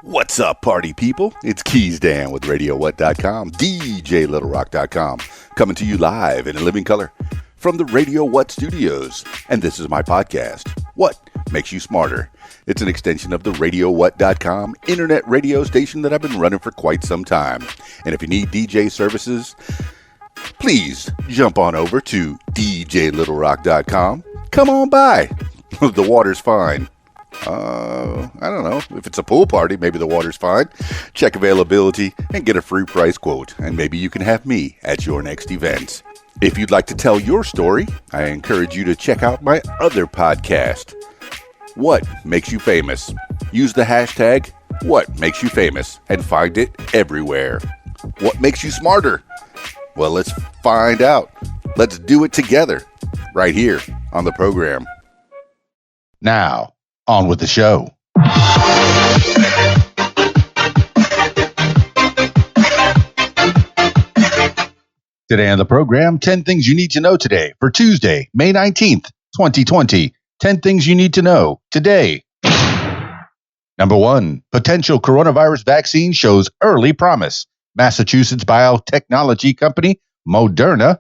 What's up, party people? It's Keys Dan with RadioWhat.com, DJLittleRock.com, coming to you live in living color from the Radio What studios. And this is my podcast, What Makes You Smarter? It's an extension of the RadioWhat.com internet radio station that I've been running for quite some time. And if you need DJ services, please jump on over to DJLittleRock.com. Come on by. The water's fine. I don't know. If it's a pool party, maybe the water's fine. Check availability and get a free price quote, and maybe you can have me at your next event. If you'd like to tell your story, I encourage you to check out my other podcast, What Makes You Famous. Use the hashtag What Makes You Famous and find it everywhere. What makes you smarter? Well, let's find out. Let's do it together right here on the program. Now, on with the show. Today on the program, 10 things you need to know today for Tuesday, May 19th, 2020. 10 things you need to know today. Number 1, potential coronavirus vaccine shows early promise. Massachusetts biotechnology company Moderna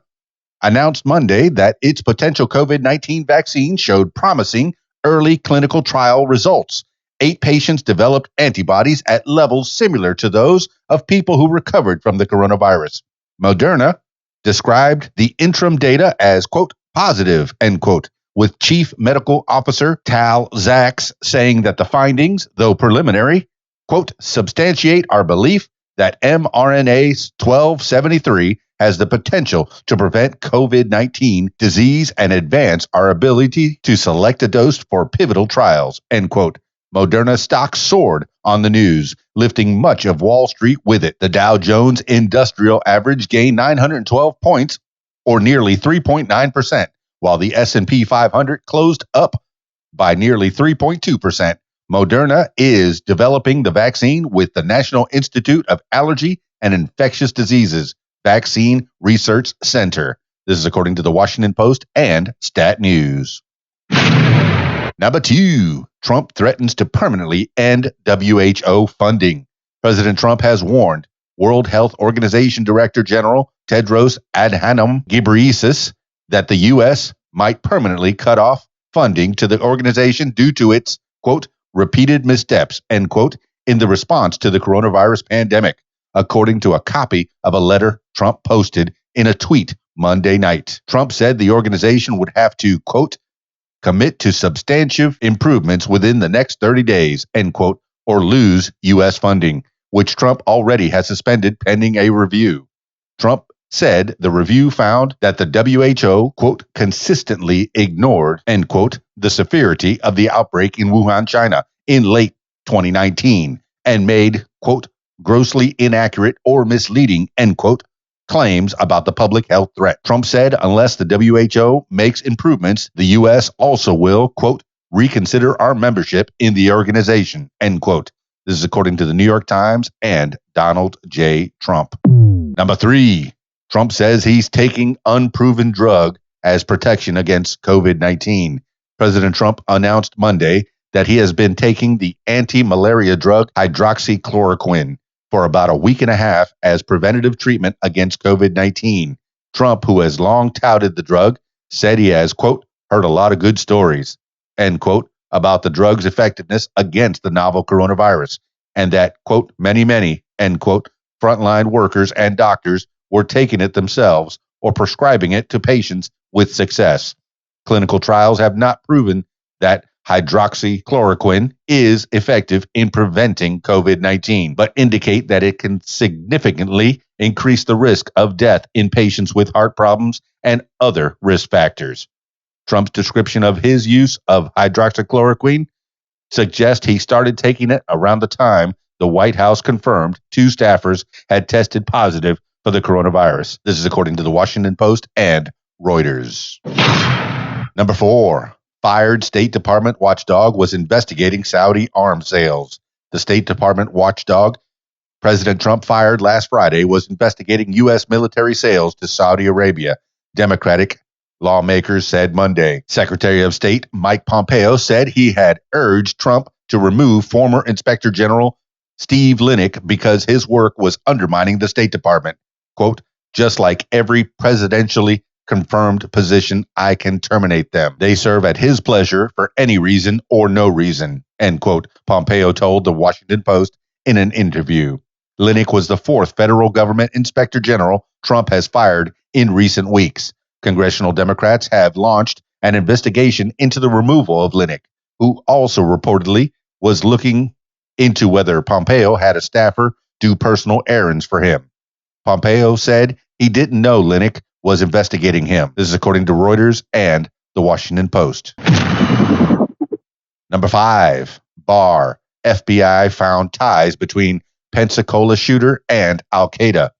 announced Monday that its potential COVID-19 vaccine showed promising early clinical trial results. 8 patients developed antibodies at levels similar to those of people who recovered from the coronavirus. Moderna described the interim data as, quote, positive, end quote, with Chief Medical Officer Tal Zaks saying that the findings, though preliminary, quote, substantiate our belief that mRNA 1273 has the potential to prevent COVID-19 disease and advance our ability to select a dose for pivotal trials, end quote. Moderna stock soared on the news, lifting much of Wall Street with it. The Dow Jones Industrial Average gained 912 points, or nearly 3.9%, while the S&P 500 closed up by nearly 3.2%. Moderna is developing the vaccine with the National Institute of Allergy and Infectious Diseases Vaccine Research Center. This is according to the Washington Post and Stat News. Number 2, Trump threatens to permanently end WHO funding. President Trump has warned World Health Organization Director General Tedros Adhanom Ghebreyesus that the U.S. might permanently cut off funding to the organization due to its, quote, repeated missteps, end quote, in the response to the coronavirus pandemic, according to a copy of a letter Trump posted in a tweet Monday night. Trump said the organization would have to, quote, commit to substantive improvements within the next 30 days, end quote, or lose U.S. funding, which Trump already has suspended pending a review. Trump said the review found that the WHO, quote, consistently ignored, end quote, the severity of the outbreak in Wuhan, China in late 2019 and made, quote, grossly inaccurate or misleading, end quote, claims about the public health threat. Trump said unless the WHO makes improvements, the U.S. also will, quote, reconsider our membership in the organization, end quote. This is according to the New York Times and Donald J. Trump. Number 3, Trump says he's taking unproven drug as protection against COVID-19. President Trump announced Monday that he has been taking the anti-malaria drug hydroxychloroquine for about a week and a half as preventative treatment against COVID-19. Trump, who has long touted the drug, said he has, quote, heard a lot of good stories, end quote, about the drug's effectiveness against the novel coronavirus, and that, quote, many, end quote, frontline workers and doctors were taking it themselves or prescribing it to patients with success. Clinical trials have not proven that hydroxychloroquine is effective in preventing COVID-19, but indicate that it can significantly increase the risk of death in patients with heart problems and other risk factors. Trump's description of his use of hydroxychloroquine suggests he started taking it around the time the White House confirmed 2 staffers had tested positive for the coronavirus. This is according to the Washington Post and Reuters. Number 4, fired State Department watchdog was investigating Saudi arms sales. The State Department watchdog President Trump fired last Friday was investigating U.S. military sales to Saudi Arabia, Democratic lawmakers said Monday. Secretary of State Mike Pompeo said he had urged Trump to remove former Inspector General Steve Linick because his work was undermining the State Department. Quote, just like every presidentially confirmed position, I can terminate them. They serve at his pleasure for any reason or no reason, end quote, Pompeo told the Washington Post in an interview. Linick was the fourth federal government inspector general Trump has fired in recent weeks. Congressional Democrats have launched an investigation into the removal of Linick, who also reportedly was looking into whether Pompeo had a staffer do personal errands for him. Pompeo said he didn't know Linick was investigating him. This is according to Reuters and the Washington Post. Number 5, Barr. FBI found ties between Pensacola shooter and Al-Qaeda.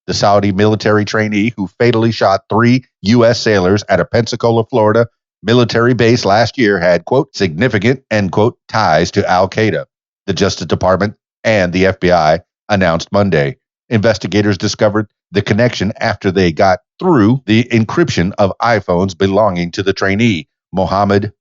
The Saudi military trainee who fatally shot 3 U.S. sailors at a Pensacola, Florida military base last year had, quote, significant, end quote, ties to Al-Qaeda. The Justice Department and the FBI announced Monday. Investigators discovered the connection after they got through the encryption of iPhones belonging to the trainee, Mohammed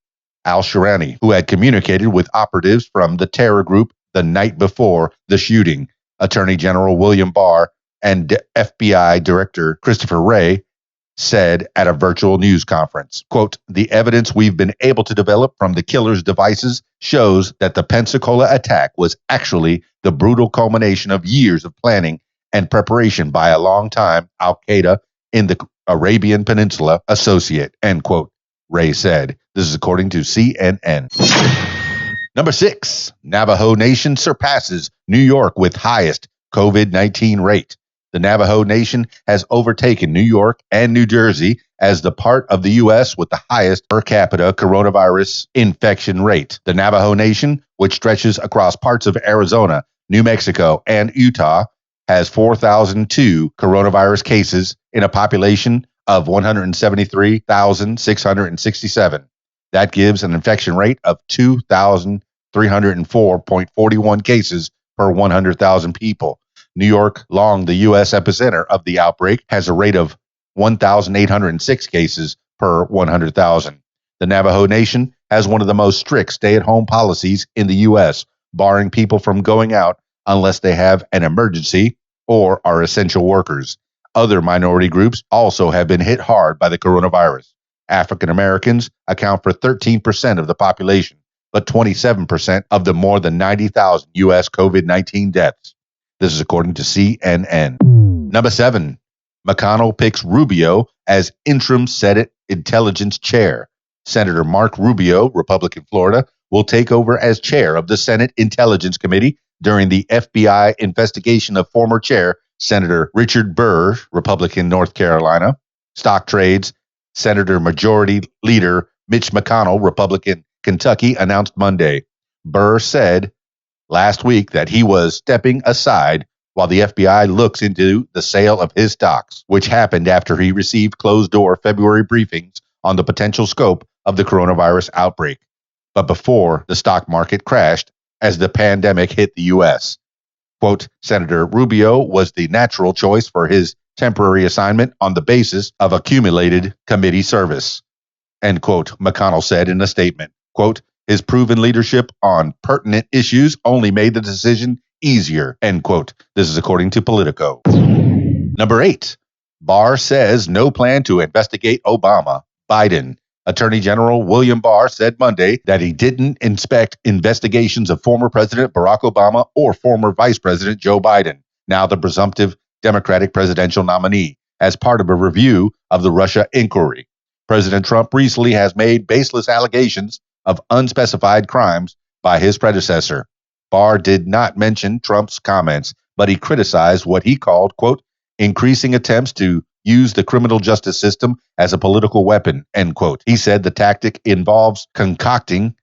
al-Shirani, who had communicated with operatives from the terror group the night before the shooting. Attorney General William Barr and FBI Director Christopher Wray said at a virtual news conference, quote, the evidence we've been able to develop from the killer's devices shows that the Pensacola attack was actually the brutal culmination of years of planning and preparation by a longtime Al-Qaeda in the Arabian Peninsula associate, end quote, Wray said. This is according to CNN. Number 6, Navajo Nation surpasses New York with highest COVID-19 rate. The Navajo Nation has overtaken New York and New Jersey as the part of the U.S. with the highest per capita coronavirus infection rate. The Navajo Nation, which stretches across parts of Arizona, New Mexico, and Utah, has 4,002 coronavirus cases in a population of 173,667. That gives an infection rate of 2,304.41 cases per 100,000 people. New York, long the U.S. epicenter of the outbreak, has a rate of 1,806 cases per 100,000. The Navajo Nation has one of the most strict stay-at-home policies in the U.S., barring people from going out unless they have an emergency or are essential workers. Other minority groups also have been hit hard by the coronavirus. African Americans account for 13% of the population, but 27% of the more than 90,000 U.S. COVID-19 deaths. This is according to CNN. Number 7, McConnell picks Rubio as interim Senate Intelligence Chair. Senator Mark Rubio, Republican Florida, will take over as chair of the Senate Intelligence Committee during the FBI investigation of former chair Senator Richard Burr, Republican North Carolina. Stock trades. Senator Majority Leader Mitch McConnell, Republican Kentucky, announced Monday. Burr said last week that he was stepping aside while the FBI looks into the sale of his stocks, which happened after he received closed-door February briefings on the potential scope of the coronavirus outbreak, but before the stock market crashed as the pandemic hit the U.S. Quote, Senator Rubio was the natural choice for his temporary assignment on the basis of accumulated committee service, end quote, McConnell said in a statement. Quote, his proven leadership on pertinent issues only made the decision easier, end quote. This is according to Politico. Number 8, Barr says no plan to investigate Obama. Biden. Attorney General William Barr said Monday that he didn't inspect investigations of former President Barack Obama or former Vice President Joe Biden, now the presumptive Democratic presidential nominee, as part of a review of the Russia inquiry. President Trump recently has made baseless allegations of unspecified crimes by his predecessor. Barr did not mention Trump's comments, but he criticized what he called, quote, increasing attempts to use the criminal justice system as a political weapon, end quote. He said the tactic involves concocting,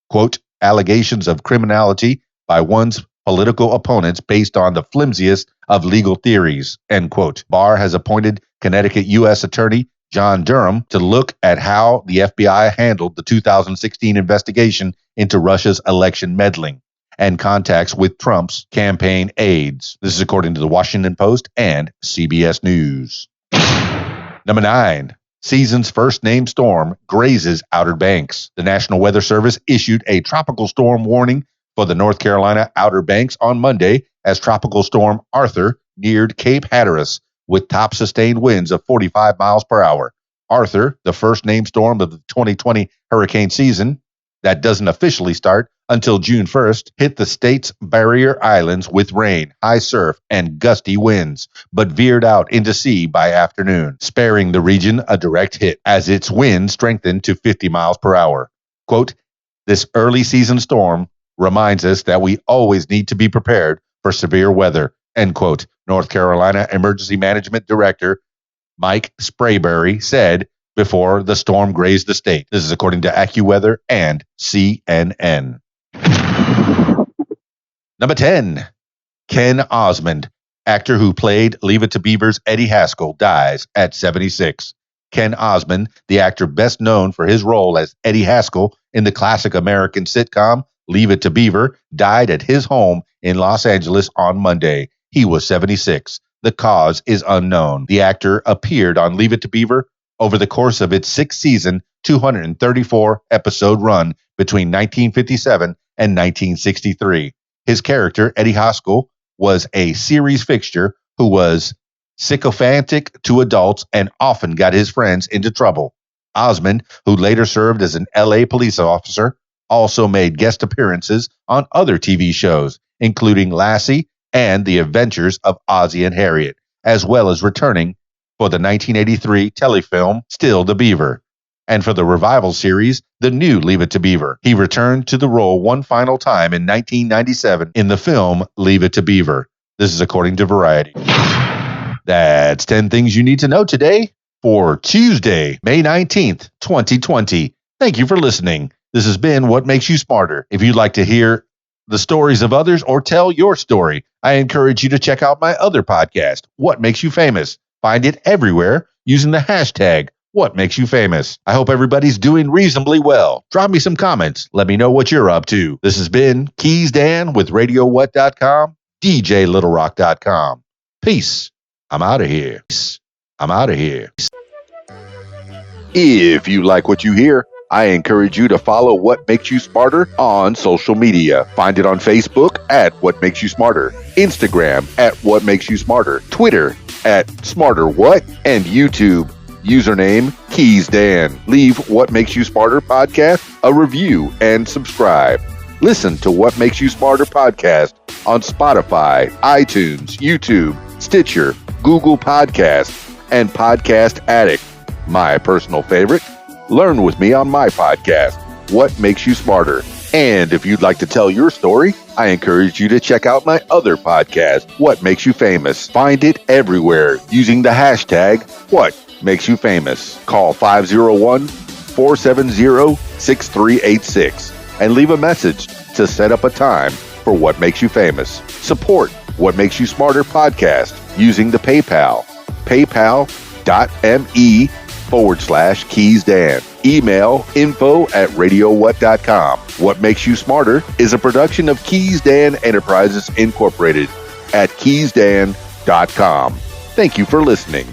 quote, allegations of criminality by one's political opponents based on the flimsiest of legal theories, end quote. Barr has appointed Connecticut U.S. Attorney John Durham to look at how the FBI handled the 2016 investigation into Russia's election meddling and contacts with Trump's campaign aides. This is according to the Washington Post and CBS News. Number 9, season's first named storm grazes Outer Banks. The National Weather Service issued a tropical storm warning for the North Carolina Outer Banks on Monday as Tropical Storm Arthur neared Cape Hatteras with top sustained winds of 45 miles per hour. Arthur, the first named storm of the 2020 hurricane season that doesn't officially start until June 1st, hit the state's barrier islands with rain, high surf, and gusty winds, but veered out into sea by afternoon, sparing the region a direct hit as its wind strengthened to 50 miles per hour. Quote, "This early season storm reminds us that we always need to be prepared for severe weather," end quote. North Carolina Emergency Management Director Mike Sprayberry said before the storm grazed the state. This is according to AccuWeather and CNN. Number 10, Ken Osmond, actor who played Leave It to Beaver's Eddie Haskell, dies at 76. Ken Osmond, the actor best known for his role as Eddie Haskell in the classic American sitcom Leave It to Beaver, died at his home in Los Angeles on Monday. He was 76. The cause is unknown. The actor appeared on Leave It to Beaver over the course of its 6-season, 234-episode run between 1957 and 1963. His character, Eddie Haskell, was a series fixture who was sycophantic to adults and often got his friends into trouble. Osmond, who later served as an LA police officer, also made guest appearances on other TV shows, including Lassie and The Adventures of Ozzie and Harriet, as well as returning for the 1983 telefilm Still the Beaver, and for the revival series The New Leave It to Beaver. He returned to the role one final time in 1997 in the film Leave It to Beaver. This is according to Variety. That's 10 things you need to know today for Tuesday, May 19th, 2020. Thank you for listening. This has been What Makes You Smarter. If you'd like to hear the stories of others or tell your story, I encourage you to check out my other podcast, What Makes You Famous. Find it everywhere using the hashtag What Makes You Famous. I hope everybody's doing reasonably well. Drop me some comments. Let me know what you're up to. This has been Keys Dan with RadioWhat.com, DJLittleRock.com. Peace. I'm out of here. If you like what you hear, I encourage you to follow What Makes You Smarter on social media. Find it on Facebook at What Makes You Smarter, Instagram at What Makes You Smarter, Twitter at SmarterWhat, and YouTube, username Keys Dan. Leave What Makes You Smarter podcast a review and subscribe. Listen to What Makes You Smarter podcast on Spotify, iTunes, YouTube, Stitcher, Google Podcasts, and Podcast Addict. My personal favorite, learn with me on my podcast, What Makes You Smarter. And if you'd like to tell your story, I encourage you to check out my other podcast, What Makes You Famous. Find it everywhere using the hashtag What Makes You Famous. Call 501-470-6386 and leave a message to set up a time for What Makes You Famous. Support What Makes You Smarter podcast using the PayPal, paypal.me/KeysDan. Email info@radiowhat.com. What Makes You Smarter is a production of Keys Dan Enterprises Incorporated at keysdan.com. Thank you for listening.